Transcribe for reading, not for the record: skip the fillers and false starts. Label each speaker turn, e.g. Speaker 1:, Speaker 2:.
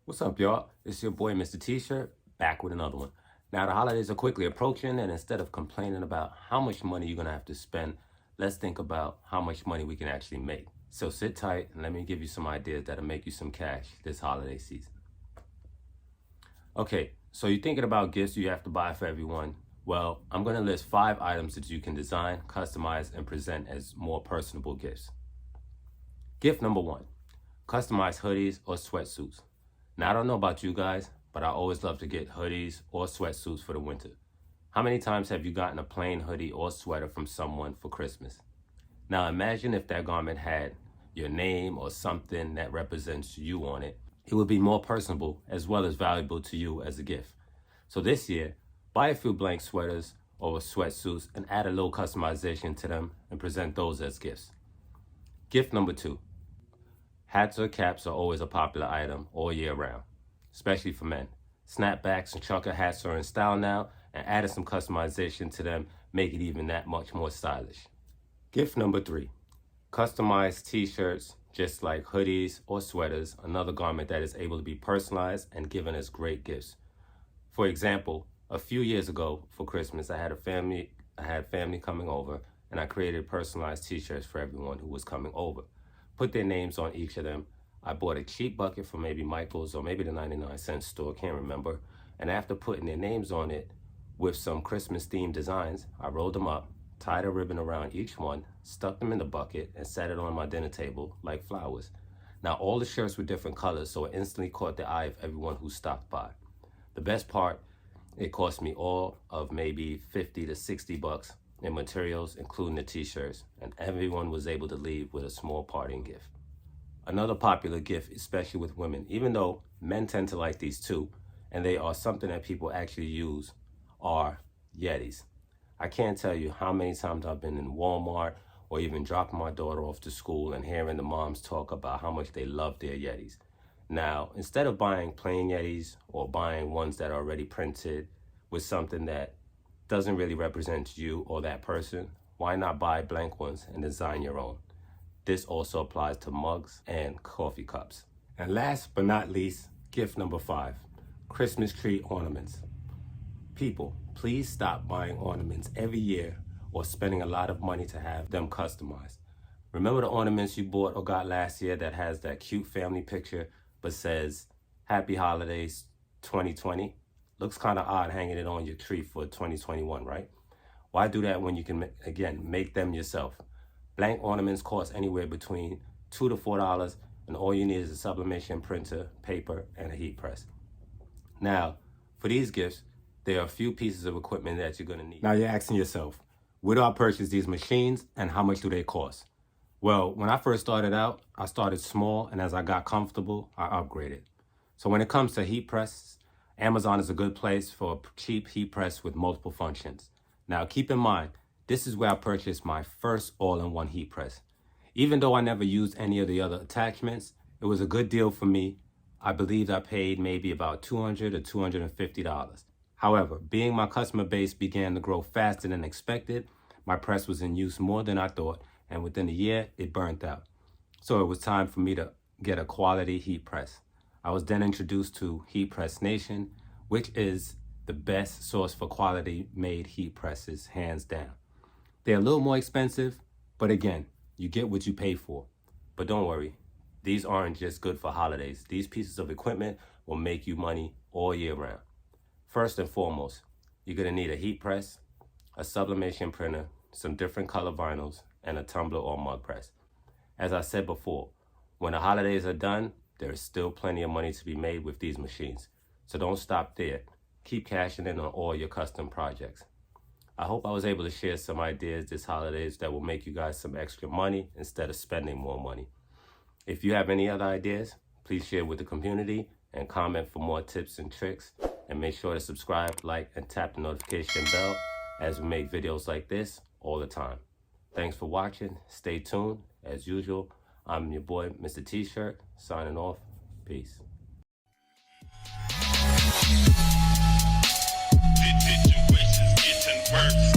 Speaker 1: What's up, y'all? It's your boy, Mr. T-Shirt, back with another one. Now, the holidays are quickly approaching, and instead of complaining about how much money you're going to have to spend, let's think about how much money we can actually make. So sit tight, and let me give you some ideas that'll make you some cash this holiday season. Okay, so you're thinking about gifts you have to buy for everyone. Well, I'm going to list 5 items that you can design, customize, and present as more personable gifts. Gift number 1, customize hoodies or sweatsuits. Now, I don't know about you guys, but I always love to get hoodies or sweatsuits for the winter. How many times have you gotten a plain hoodie or sweater from someone for Christmas? Now, imagine if that garment had your name or something that represents you on it. It would be more personable as well as valuable to you as a gift. So this year, buy a few blank sweaters or sweatsuits and add a little customization to them and present those as gifts. Gift number 2. Hats or caps are always a popular item all year round, especially for men. Snapbacks and trucker hats are in style now, and adding some customization to them make it even that much more stylish. Gift number 3, customized t-shirts, just like hoodies or sweaters, another garment that is able to be personalized and given as great gifts. For example, a few years ago for Christmas, I had family coming over, and I created personalized t-shirts for everyone who was coming over. Put their names on each of them. I bought a cheap bucket from maybe Michael's or maybe the 99-cent store, can't remember. And after putting their names on it with some Christmas themed designs, I rolled them up, tied a ribbon around each one, stuck them in the bucket, and set it on my dinner table like flowers. Now, all the shirts were different colors, so it instantly caught the eye of everyone who stopped by. The best part, it cost me all of maybe 50 to 60 bucks in materials, including the t-shirts, and everyone was able to leave with a small parting gift. Another popular gift, especially with women, even though men tend to like these too, and they are something that people actually use, are Yetis. I can't tell you how many times I've been in Walmart or even dropping my daughter off to school and hearing the moms talk about how much they love their Yetis. Now, instead of buying plain Yetis or buying ones that are already printed with something that doesn't really represent you or that person, why not buy blank ones and design your own? This also applies to mugs and coffee cups. And last but not least, gift number 5, Christmas tree ornaments. People, please stop buying ornaments every year or spending a lot of money to have them customized. Remember the ornaments you bought or got last year that has that cute family picture but says, Happy Holidays 2020? Looks kind of odd hanging it on your tree for 2021, right? Why do that when you can, again, make them yourself? Blank ornaments cost anywhere between $2 to $4, and all you need is a sublimation printer, paper, and a heat press. Now, for these gifts, there are a few pieces of equipment that you're gonna need. Now you're asking yourself, where do I purchase these machines and how much do they cost? Well, when I first started out, I started small, and as I got comfortable, I upgraded. So when it comes to heat press, Amazon is a good place for a cheap heat press with multiple functions. Now keep in mind, this is where I purchased my first all-in-one heat press. Even though I never used any of the other attachments, it was a good deal for me. I believe I paid maybe about $200 to $250. However, being my customer base began to grow faster than expected, my press was in use more than I thought, and within a year, it burnt out. So it was time for me to get a quality heat press. I was then introduced to Heat Press Nation, which is the best source for quality made heat presses, hands down. They're a little more expensive, but again, you get what you pay for. But don't worry, these aren't just good for holidays. These pieces of equipment will make you money all year round. First and foremost, you're gonna need a heat press, a sublimation printer, some different color vinyls, and a tumbler or mug press. As I said before, when the holidays are done, there is still plenty of money to be made with these machines. So don't stop there. Keep cashing in on all your custom projects. I hope I was able to share some ideas this holidays that will make you guys some extra money instead of spending more money. If you have any other ideas, please share with the community and comment for more tips and tricks. And make sure to subscribe, like, and tap the notification bell as we make videos like this all the time. Thanks for watching. Stay tuned. As usual, I'm your boy, Mr. T-Shirt, signing off. Peace.
Speaker 2: Situations getting worse.